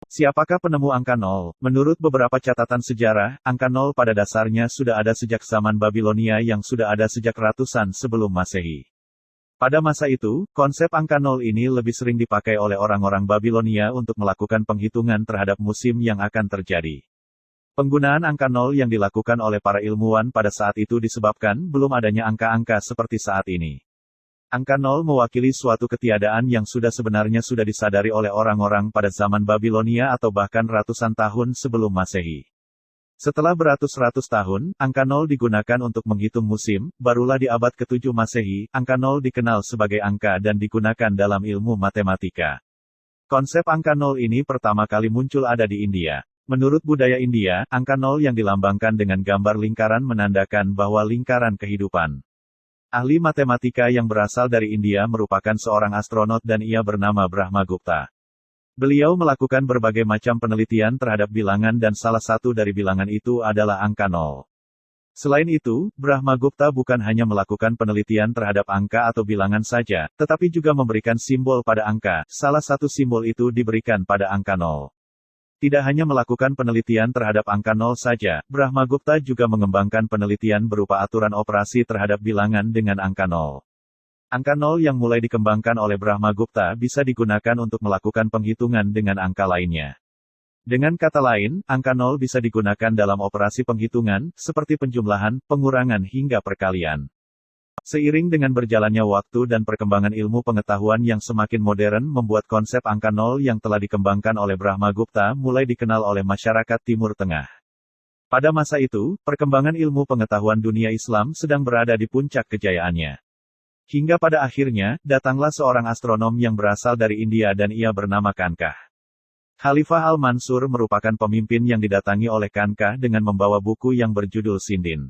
Siapakah penemu angka 0? Menurut beberapa catatan sejarah, angka 0 pada dasarnya sudah ada sejak zaman Babilonia yang sudah ada sejak ratusan sebelum Masehi. Pada masa itu, konsep angka 0 ini lebih sering dipakai oleh orang-orang Babilonia untuk melakukan penghitungan terhadap musim yang akan terjadi. Penggunaan angka 0 yang dilakukan oleh para ilmuwan pada saat itu disebabkan belum adanya angka-angka seperti saat ini. Angka 0 mewakili suatu ketiadaan yang sebenarnya sudah disadari oleh orang-orang pada zaman Babilonia atau bahkan ratusan tahun sebelum Masehi. Setelah beratus-ratus tahun, angka 0 digunakan untuk menghitung musim, barulah di abad ke-7 Masehi, angka 0 dikenal sebagai angka dan digunakan dalam ilmu matematika. Konsep angka 0 ini pertama kali muncul ada di India. Menurut budaya India, angka 0 yang dilambangkan dengan gambar lingkaran menandakan bahwa lingkaran kehidupan. Ahli matematika yang berasal dari India merupakan seorang astronot dan ia bernama Brahmagupta. Beliau melakukan berbagai macam penelitian terhadap bilangan dan salah satu dari bilangan itu adalah angka 0. Selain itu, Brahmagupta bukan hanya melakukan penelitian terhadap angka atau bilangan saja, tetapi juga memberikan simbol pada angka, salah satu simbol itu diberikan pada angka 0. Tidak hanya melakukan penelitian terhadap angka 0 saja, Brahmagupta juga mengembangkan penelitian berupa aturan operasi terhadap bilangan dengan angka 0. Angka 0 yang mulai dikembangkan oleh Brahmagupta bisa digunakan untuk melakukan penghitungan dengan angka lainnya. Dengan kata lain, angka 0 bisa digunakan dalam operasi penghitungan, seperti penjumlahan, pengurangan hingga perkalian. Seiring dengan berjalannya waktu dan perkembangan ilmu pengetahuan yang semakin modern membuat konsep angka 0 yang telah dikembangkan oleh Brahmagupta mulai dikenal oleh masyarakat Timur Tengah. Pada masa itu, perkembangan ilmu pengetahuan dunia Islam sedang berada di puncak kejayaannya. Hingga pada akhirnya, datanglah seorang astronom yang berasal dari India dan ia bernama Kankah. Khalifah Al-Mansur merupakan pemimpin yang didatangi oleh Kankah dengan membawa buku yang berjudul Sindin.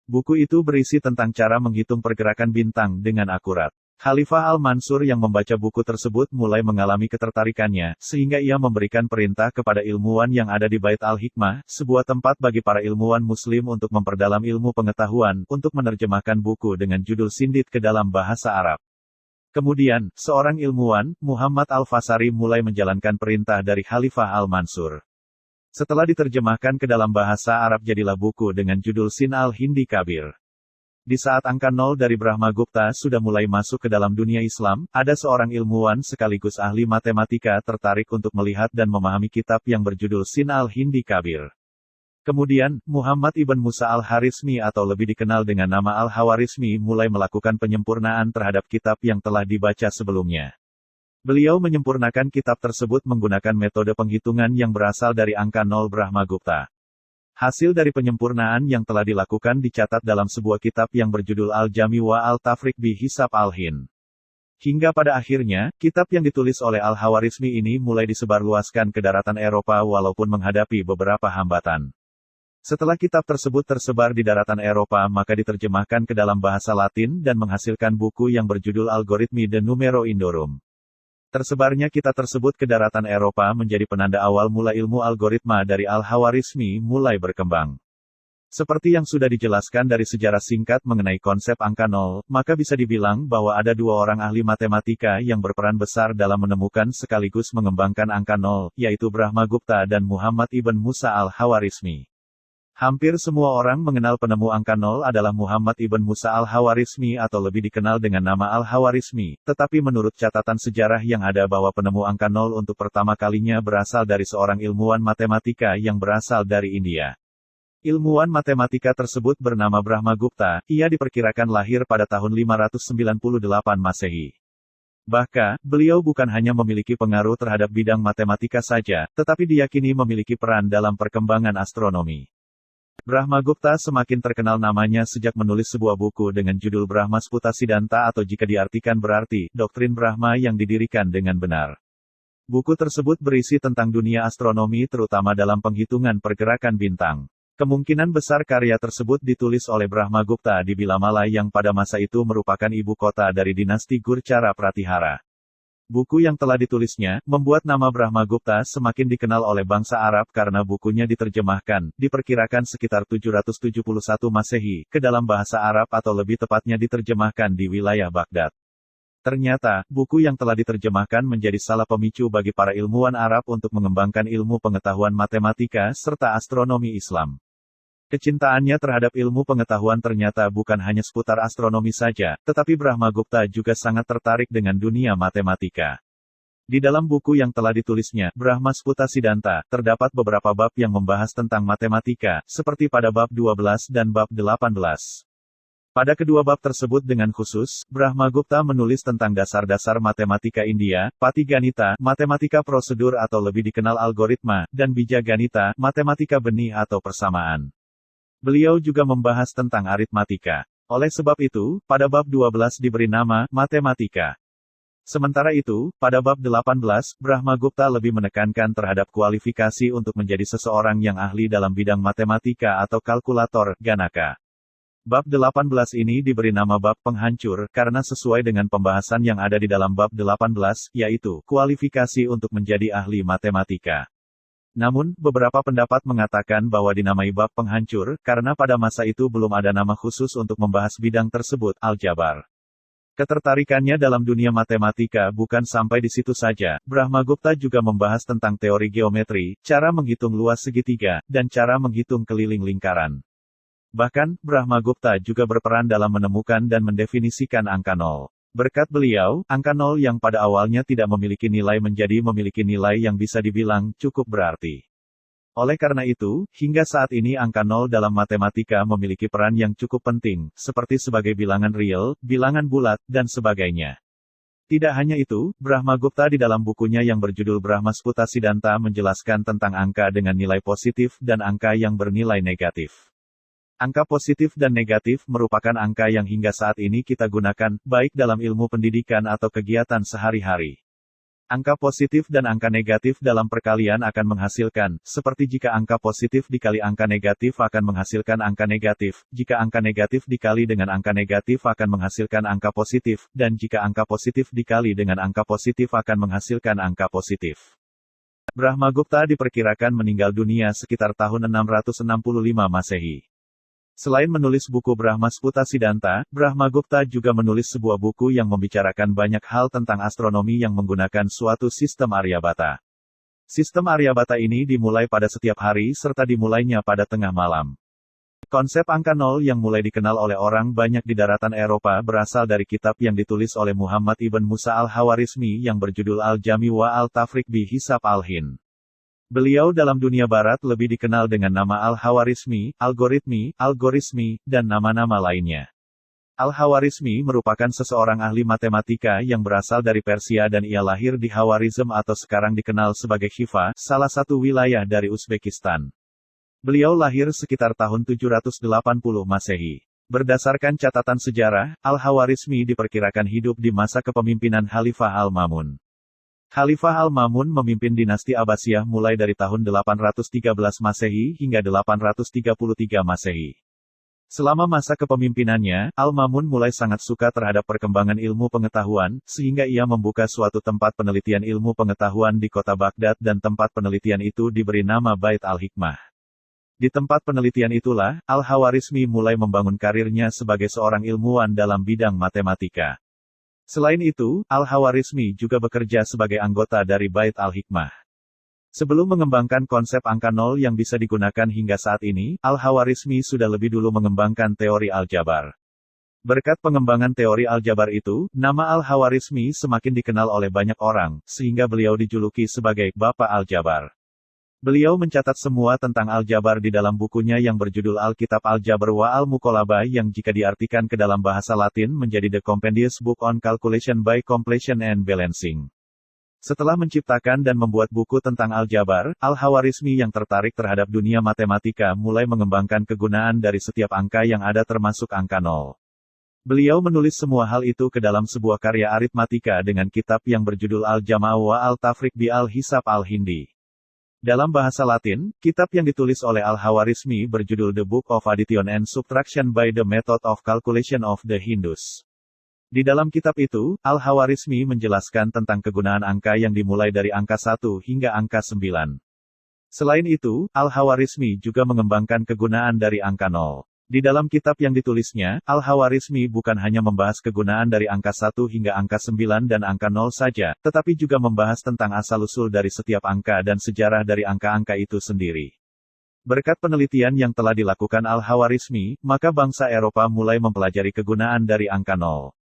Buku itu berisi tentang cara menghitung pergerakan bintang dengan akurat. Khalifah Al-Mansur yang membaca buku tersebut mulai mengalami ketertarikannya, sehingga ia memberikan perintah kepada ilmuwan yang ada di Bait Al-Hikmah, sebuah tempat bagi para ilmuwan Muslim untuk memperdalam ilmu pengetahuan, untuk menerjemahkan buku dengan judul Sindit ke dalam bahasa Arab. Kemudian, seorang ilmuwan, Muhammad Al-Fasari mulai menjalankan perintah dari Khalifah Al-Mansur. Setelah diterjemahkan ke dalam bahasa Arab jadilah buku dengan judul Sin al-Hindi Kabir. Di saat angka 0 dari Brahmagupta sudah mulai masuk ke dalam dunia Islam, ada seorang ilmuwan sekaligus ahli matematika tertarik untuk melihat dan memahami kitab yang berjudul Sin al-Hindi Kabir. Kemudian, Muhammad ibn Musa al-Harismi atau lebih dikenal dengan nama Al-Hawarizmi mulai melakukan penyempurnaan terhadap kitab yang telah dibaca sebelumnya. Beliau menyempurnakan kitab tersebut menggunakan metode penghitungan yang berasal dari angka 0 Brahmagupta. Hasil dari penyempurnaan yang telah dilakukan dicatat dalam sebuah kitab yang berjudul Al-Jami wa Al-Tafriq bi Hisab Al-Hin. Hingga pada akhirnya, kitab yang ditulis oleh Al-Hawarizmi ini mulai disebarluaskan ke daratan Eropa walaupun menghadapi beberapa hambatan. Setelah kitab tersebut tersebar di daratan Eropa maka diterjemahkan ke dalam bahasa Latin dan menghasilkan buku yang berjudul Algoritmi de Numero Indorum. Tersebarnya kitab tersebut ke daratan Eropa menjadi penanda awal mula ilmu algoritma dari Al-Hawarizmi mulai berkembang. Seperti yang sudah dijelaskan dari sejarah singkat mengenai konsep angka 0, maka bisa dibilang bahwa ada dua orang ahli matematika yang berperan besar dalam menemukan sekaligus mengembangkan angka 0, yaitu Brahmagupta dan Muhammad ibn Musa al-Hawarizmi. Hampir semua orang mengenal penemu angka 0 adalah Muhammad ibn Musa al-Hawarizmi atau lebih dikenal dengan nama Al-Hawarizmi, tetapi menurut catatan sejarah yang ada bahwa penemu angka 0 untuk pertama kalinya berasal dari seorang ilmuwan matematika yang berasal dari India. Ilmuwan matematika tersebut bernama Brahmagupta, ia diperkirakan lahir pada tahun 598 Masehi. Bahkan, beliau bukan hanya memiliki pengaruh terhadap bidang matematika saja, tetapi diyakini memiliki peran dalam perkembangan astronomi. Brahmagupta semakin terkenal namanya sejak menulis sebuah buku dengan judul Brahmasputa Siddhanta atau jika diartikan berarti, Doktrin Brahma yang didirikan dengan benar. Buku tersebut berisi tentang dunia astronomi terutama dalam penghitungan pergerakan bintang. Kemungkinan besar karya tersebut ditulis oleh Brahmagupta di Bilamala yang pada masa itu merupakan ibu kota dari dinasti Gurcara Pratihara. Buku yang telah ditulisnya, membuat nama Brahmagupta semakin dikenal oleh bangsa Arab karena bukunya diterjemahkan, diperkirakan sekitar 771 Masehi, ke dalam bahasa Arab atau lebih tepatnya diterjemahkan di wilayah Baghdad. Ternyata, buku yang telah diterjemahkan menjadi salah pemicu bagi para ilmuwan Arab untuk mengembangkan ilmu pengetahuan matematika serta astronomi Islam. Kecintaannya terhadap ilmu pengetahuan ternyata bukan hanya seputar astronomi saja, tetapi Brahmagupta juga sangat tertarik dengan dunia matematika. Di dalam buku yang telah ditulisnya, Brahmasputa Siddhanta, terdapat beberapa bab yang membahas tentang matematika, seperti pada bab 12 dan bab 18. Pada kedua bab tersebut dengan khusus, Brahmagupta menulis tentang dasar-dasar matematika India, Patiganita, matematika prosedur atau lebih dikenal algoritma, dan Bijaganita, matematika benih atau persamaan. Beliau juga membahas tentang aritmatika. Oleh sebab itu, pada bab 12 diberi nama, matematika. Sementara itu, pada bab 18, Brahmagupta lebih menekankan terhadap kualifikasi untuk menjadi seseorang yang ahli dalam bidang matematika atau kalkulator, Ganaka. Bab 18 ini diberi nama bab penghancur, karena sesuai dengan pembahasan yang ada di dalam bab 18, yaitu, kualifikasi untuk menjadi ahli matematika. Namun, beberapa pendapat mengatakan bahwa dinamai bab penghancur, karena pada masa itu belum ada nama khusus untuk membahas bidang tersebut, aljabar. Ketertarikannya dalam dunia matematika bukan sampai di situ saja, Brahmagupta juga membahas tentang teori geometri, cara menghitung luas segitiga, dan cara menghitung keliling lingkaran. Bahkan, Brahmagupta juga berperan dalam menemukan dan mendefinisikan angka 0. Berkat beliau, angka 0 yang pada awalnya tidak memiliki nilai menjadi memiliki nilai yang bisa dibilang cukup berarti. Oleh karena itu, hingga saat ini angka 0 dalam matematika memiliki peran yang cukup penting, seperti sebagai bilangan real, bilangan bulat, dan sebagainya. Tidak hanya itu, Brahmagupta di dalam bukunya yang berjudul Brahmasputa Siddhanta menjelaskan tentang angka dengan nilai positif dan angka yang bernilai negatif. Angka positif dan negatif merupakan angka yang hingga saat ini kita gunakan, baik dalam ilmu pendidikan atau kegiatan sehari-hari. Angka positif dan angka negatif dalam perkalian akan menghasilkan, seperti jika angka positif dikali angka negatif akan menghasilkan angka negatif, jika angka negatif dikali dengan angka negatif akan menghasilkan angka positif, dan jika angka positif dikali dengan angka positif akan menghasilkan angka positif. Brahmagupta diperkirakan meninggal dunia sekitar tahun 665 Masehi. Selain menulis buku Brahmasputa Siddhanta, Brahmagupta juga menulis sebuah buku yang membicarakan banyak hal tentang astronomi yang menggunakan suatu sistem Aryabhata. Sistem Aryabhata ini dimulai pada setiap hari serta dimulainya pada tengah malam. Konsep angka 0 yang mulai dikenal oleh orang banyak di daratan Eropa berasal dari kitab yang ditulis oleh Muhammad ibn Musa al-Hawarizmi yang berjudul Al-Jami wa al-Tafriq bi Hisab al-Hind. Beliau dalam dunia barat lebih dikenal dengan nama Al-Hawarizmi, Algoritmi, dan nama-nama lainnya. Al-Hawarizmi merupakan seseorang ahli matematika yang berasal dari Persia dan ia lahir di Hawarizm atau sekarang dikenal sebagai Khiva, salah satu wilayah dari Uzbekistan. Beliau lahir sekitar tahun 780 Masehi. Berdasarkan catatan sejarah, Al-Hawarizmi diperkirakan hidup di masa kepemimpinan Khalifah Al-Mamun. Khalifah Al-Mamun memimpin dinasti Abbasiyah mulai dari tahun 813 Masehi hingga 833 Masehi. Selama masa kepemimpinannya, Al-Mamun mulai sangat suka terhadap perkembangan ilmu pengetahuan, sehingga ia membuka suatu tempat penelitian ilmu pengetahuan di kota Baghdad dan tempat penelitian itu diberi nama Bait al-Hikmah. Di tempat penelitian itulah, Al-Hawarizmi mulai membangun karirnya sebagai seorang ilmuwan dalam bidang matematika. Selain itu, Al-Hawarizmi juga bekerja sebagai anggota dari Bait al-Hikmah. Sebelum mengembangkan konsep angka 0 yang bisa digunakan hingga saat ini, Al-Hawarizmi sudah lebih dulu mengembangkan teori aljabar. Berkat pengembangan teori aljabar itu, nama Al-Hawarizmi semakin dikenal oleh banyak orang, sehingga beliau dijuluki sebagai Bapak Aljabar. Beliau mencatat semua tentang aljabar di dalam bukunya yang berjudul Alkitab Aljabar wa Al-Muqolabah yang jika diartikan ke dalam bahasa Latin menjadi The Compendious Book on Calculation by Completion and Balancing. Setelah menciptakan dan membuat buku tentang aljabar, Al-Hawarizmi yang tertarik terhadap dunia matematika mulai mengembangkan kegunaan dari setiap angka yang ada termasuk angka 0. Beliau menulis semua hal itu ke dalam sebuah karya aritmatika dengan kitab yang berjudul Al-Jama' wa Al-Tafriq bi Al-Hisab al-Hindi. Dalam bahasa Latin, kitab yang ditulis oleh Al-Hawarizmi berjudul The Book of Addition and Subtraction by the Method of Calculation of the Hindus. Di dalam kitab itu, Al-Hawarizmi menjelaskan tentang kegunaan angka yang dimulai dari angka 1 hingga angka 9. Selain itu, Al-Hawarizmi juga mengembangkan kegunaan dari angka 0. Di dalam kitab yang ditulisnya, Al-Khawarizmi bukan hanya membahas kegunaan dari angka 1 hingga angka 9 dan angka 0 saja, tetapi juga membahas tentang asal-usul dari setiap angka dan sejarah dari angka-angka itu sendiri. Berkat penelitian yang telah dilakukan Al-Khawarizmi, maka bangsa Eropa mulai mempelajari kegunaan dari angka 0.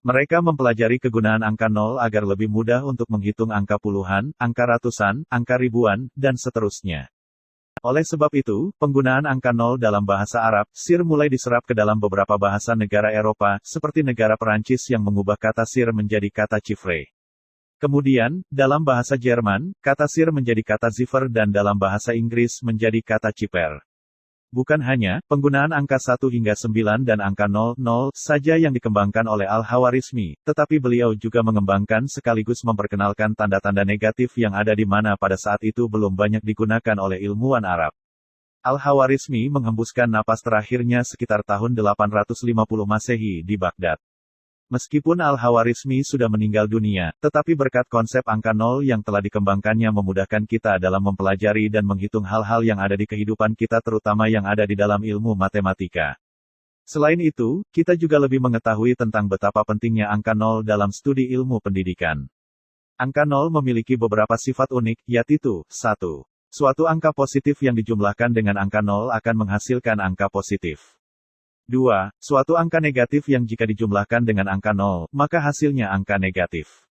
Mereka mempelajari kegunaan angka 0 agar lebih mudah untuk menghitung angka puluhan, angka ratusan, angka ribuan, dan seterusnya. Oleh sebab itu, penggunaan angka 0 dalam bahasa Arab, sir mulai diserap ke dalam beberapa bahasa negara Eropa, seperti negara Perancis yang mengubah kata sir menjadi kata chiffre. Kemudian, dalam bahasa Jerman, kata sir menjadi kata ziffer dan dalam bahasa Inggris menjadi kata chipper. Bukan hanya penggunaan angka 1 hingga 9 dan angka 00 saja yang dikembangkan oleh Al-Khawarizmi, tetapi beliau juga mengembangkan sekaligus memperkenalkan tanda-tanda negatif yang ada di mana pada saat itu belum banyak digunakan oleh ilmuwan Arab. Al-Khawarizmi menghembuskan napas terakhirnya sekitar tahun 850 Masehi di Baghdad. Meskipun Al-Khawarizmi sudah meninggal dunia, tetapi berkat konsep angka 0 yang telah dikembangkannya memudahkan kita dalam mempelajari dan menghitung hal-hal yang ada di kehidupan kita terutama yang ada di dalam ilmu matematika. Selain itu, kita juga lebih mengetahui tentang betapa pentingnya angka 0 dalam studi ilmu pendidikan. Angka 0 memiliki beberapa sifat unik, yaitu, 1. Suatu angka positif yang dijumlahkan dengan angka 0 akan menghasilkan angka positif. 2. Suatu angka negatif yang jika dijumlahkan dengan angka 0, maka hasilnya angka negatif.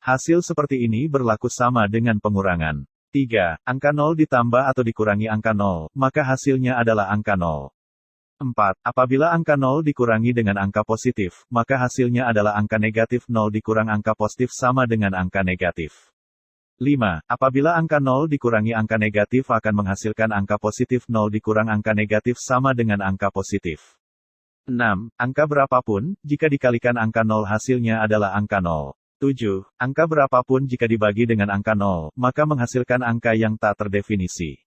Hasil seperti ini berlaku sama dengan pengurangan. 3. Angka 0 ditambah atau dikurangi angka 0, maka hasilnya adalah angka 0. 4. Apabila angka 0 dikurangi dengan angka positif, maka hasilnya adalah angka negatif 0 dikurang angka positif sama dengan angka negatif. 5. Apabila angka 0 dikurangi angka negatif akan menghasilkan angka positif 0 dikurang angka negatif sama dengan angka positif. 6. Angka berapapun, jika dikalikan angka 0 hasilnya adalah angka 0. 7. Angka berapapun jika dibagi dengan angka 0, maka menghasilkan angka yang tak terdefinisi.